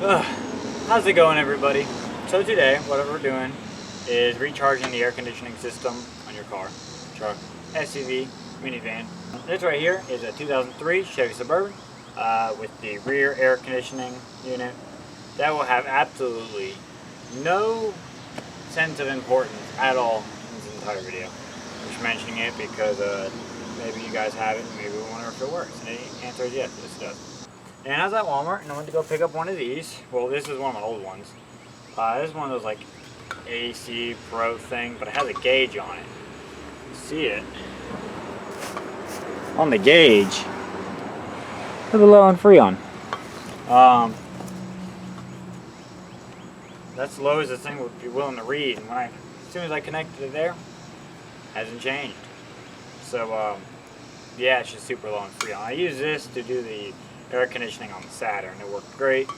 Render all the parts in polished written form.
How's it going, everybody? So today, what we're doing is recharging the air conditioning system on your car, truck, SUV, minivan. This right here is a 2003 Chevy Suburban with the rear air conditioning unit. That will have absolutely no sense of importance at all in this entire video. I'm just mentioning it because maybe you guys have it and maybe we wonder if it works. And the answer is yes, this does. And I was at Walmart and I went to go pick up one of these. Well, this is one of my old ones. This is one of those like AC Pro thing, but it has a gauge on it. You see it on the gauge. There's a low and Freon. That's as low as this thing would be willing to read. And as soon as I connected it there, hasn't changed. So yeah, it's just super low in Freon. I use this to do the air conditioning on the Saturn. It worked great.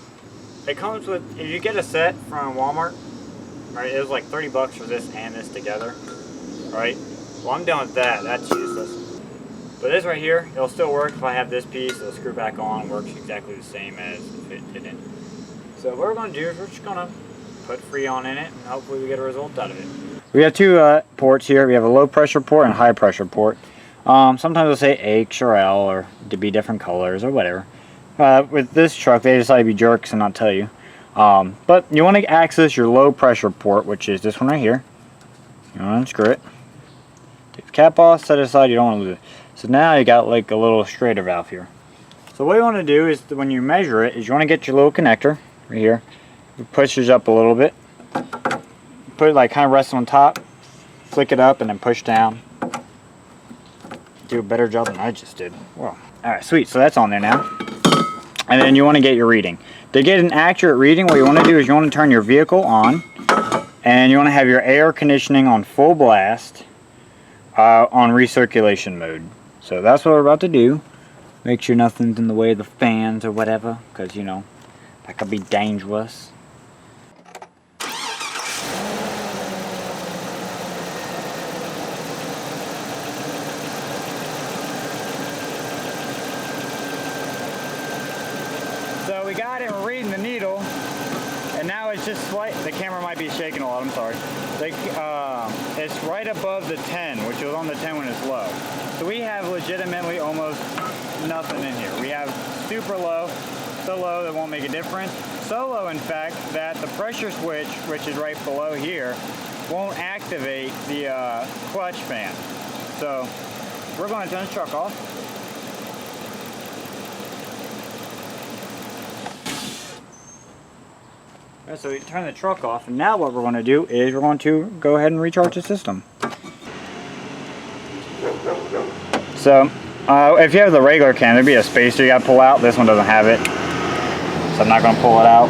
It comes with, if you get a set from Walmart, right, it was like 30 bucks for this and this together, right? Well, I'm done with that. That's useless. But this right here, it'll still work. If I have this piece, it'll screw back on. Works exactly the same as if it didn't. So what we're going to do is we're just going to put Freon in it and hopefully we get a result out of it. We have two ports here. We have a low pressure port and a high pressure port. Sometimes they'll say H or L or to be different colors or whatever. With this truck, they decided to be jerks and not tell you. But you want to access your low pressure port, which is this one right here. You want to unscrew it. Take the cap off, set it aside, you don't want to lose it. So now you got like a little straighter valve here. So what you want to do is, when you measure it, is you want to get your little connector right here. It pushes up a little bit. Put it like kind of rest on top. Flick it up and then push down. Do a better job than I just did. Well, alright, sweet. So that's on there now. And then you want to get your reading. To get an accurate reading, what you want to do is you want to turn your vehicle on. And you want to have your air conditioning on full blast on recirculation mode. So that's what we're about to do. Make sure nothing's in the way of the fans or whatever. Because, you know, that could be dangerous. So we got it, we're reading the needle, and now it's just slight, the camera might be shaking a lot, I'm sorry. It's right above the 10, which was on the 10 when it's low. So we have legitimately almost nothing in here. We have super low, so low that won't make a difference. So low, in fact, that the pressure switch, which is right below here, won't activate the clutch fan. So we're going to turn the truck off. So we turn the truck off, and now what we're going to do is we're going to go ahead and recharge the system. So if you have the regular can, there'd be a spacer you got to pull out. This one doesn't have it, so I'm not going to pull it out.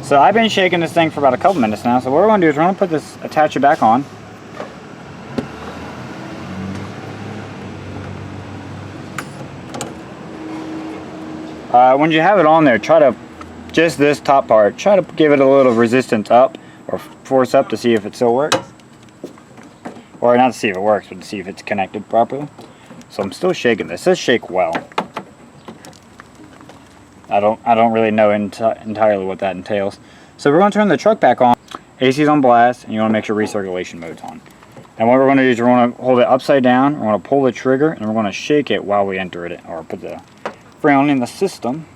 So I've been shaking this thing for about a couple minutes now. So what we're going to do is we're going to put this, attach it back on. When you have it on there, try to just this top part, try to give it a little resistance up or force up to see if it still works, or not to see if it works, but to see if it's connected properly. So I'm still shaking this. It says shake well. I don't really know entirely what that entails. So we're going to turn the truck back on. AC's on blast, and you want to make sure recirculation mode's on. And what we're going to do is we're going to hold it upside down. We're going to pull the trigger, and we're going to shake it while we enter it, or put the Freon in the system.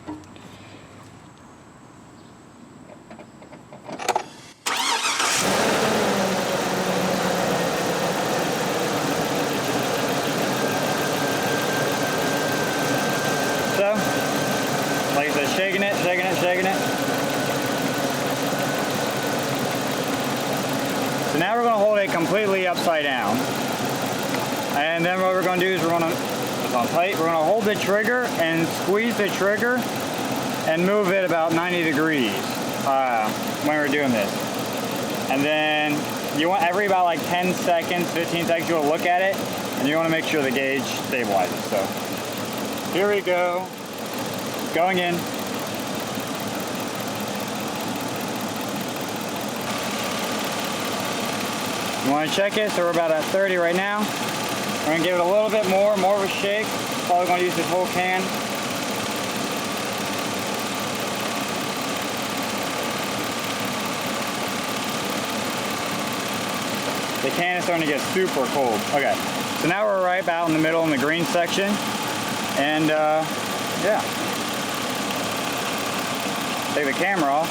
Like I said, shaking it, shaking it, shaking it. So now we're going to hold it completely upside down. And then what we're going to do is we're going to, it's on tight, we're going to hold the trigger and squeeze the trigger and move it about 90 degrees when we're doing this. And then you want every about like 10 seconds, 15 seconds, you'll look at it and you want to make sure the gauge stabilizes. So here we go. Going in. You want to check it, so we're about at 30 right now. We're going to give it a little bit more of a shake. Probably going to use this whole can. the can is starting to get super cold. Okay, so now we're right about in the middle in the green section. And yeah. Take the camera off.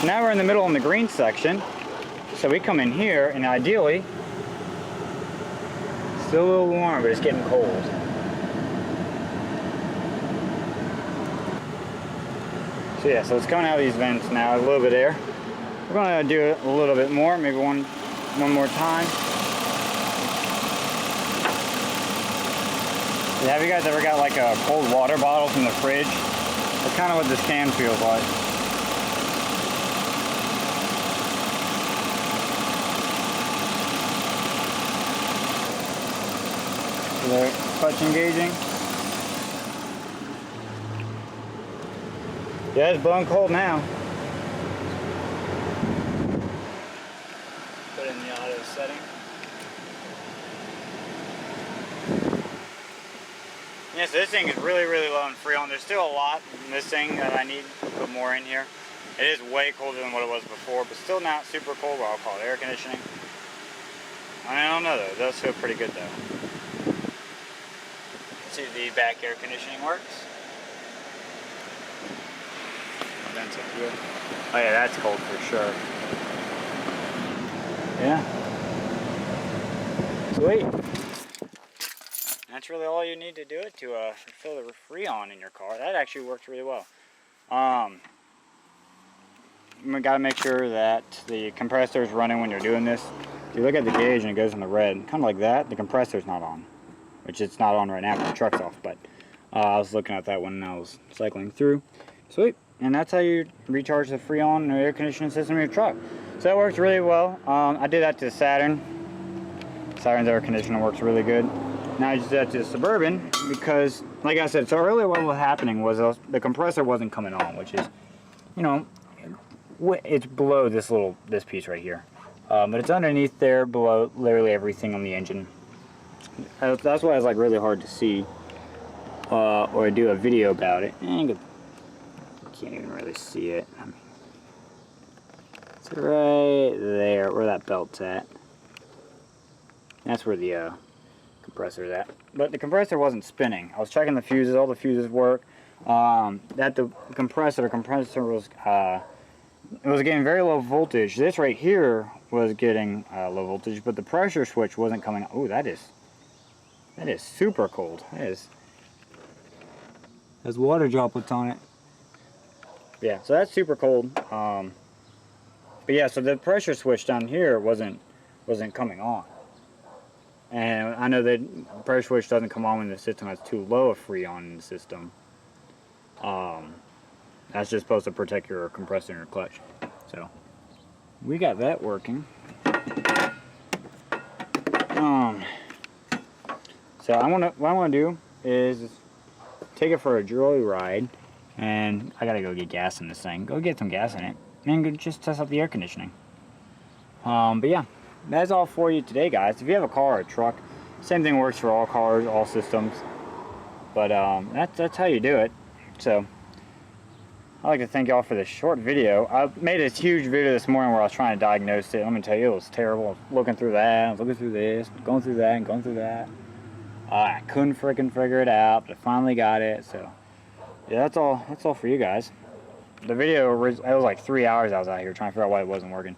Now we're in the middle in the green section. So we come in here and ideally, still a little warm, but it's getting cold. So yeah, so it's coming out of these vents now, a little bit of air. We're gonna do it a little bit more, maybe one more time. Yeah, have you guys ever got like a cold water bottle from the fridge? That's kind of what this can feels like. So they're clutch engaging. Yeah, it's blowing cold now. Put in the auto setting. Yeah, so this thing is really, really low in Freon. There's still a lot missing that I need to put more in here. It is way colder than what it was before, but still not super cold, what I'll call it air conditioning. I don't know though, it does feel pretty good though. Let's see if the back air conditioning works. Oh yeah, that's cold for sure. Yeah. Sweet. That's really all you need to do it to fill the Freon in your car. That actually worked really well. We gotta make sure that the compressor is running when you're doing this. If you look at the gauge and it goes in the red, kind of like that, the compressor's not on. Which it's not on right now because the truck's off, but I was looking at that when I was cycling through. Sweet. And that's how you recharge the Freon air conditioning system in your truck. So that works really well. I did that to the Saturn. Saturn's air conditioner works really good. Now I just did that to the Suburban because, like I said, so earlier what was happening was the compressor wasn't coming on, which is, you know, it's below this piece right here. But it's underneath there, below literally everything on the engine. That's why it's like really hard to see or do a video about it. And can't even really see it. I mean, it's right there where that belt's at. That's where the compressor's at. But the compressor wasn't spinning. I was checking the fuses. All the fuses work. The compressor was it was getting very low voltage. This right here was getting low voltage, but the pressure switch wasn't coming. Oh, that is super cold. Has water droplets on it. Yeah, so that's super cold. But yeah, so the pressure switch down here wasn't coming on. And I know that the pressure switch doesn't come on when the system has too low a Freon in the system. That's just supposed to protect your compressor and your clutch. So we got that working. So what I want to do is take it for a joyride, and I gotta go get gas in this thing. Go get some gas in it, and go just test out the air conditioning. But yeah, that's all for you today, guys. If you have a car or a truck, same thing works for all cars, all systems. But that's how you do it. So I'd like to thank y'all for this short video. I made a huge video this morning where I was trying to diagnose it. Let me tell you, it was terrible. I was looking through that, I was looking through this, going through that, and going through that. I couldn't freaking figure it out, but I finally got it. So yeah, that's all for you guys. The video it was like 3 hours I was out here trying to figure out why it wasn't working.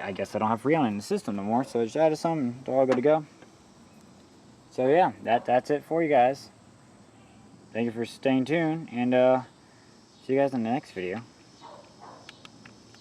I guess I don't have Freon in the system no more, so just added some. It's all good to go. So yeah, that's it for you guys. Thank you for staying tuned, and see you guys in the next video.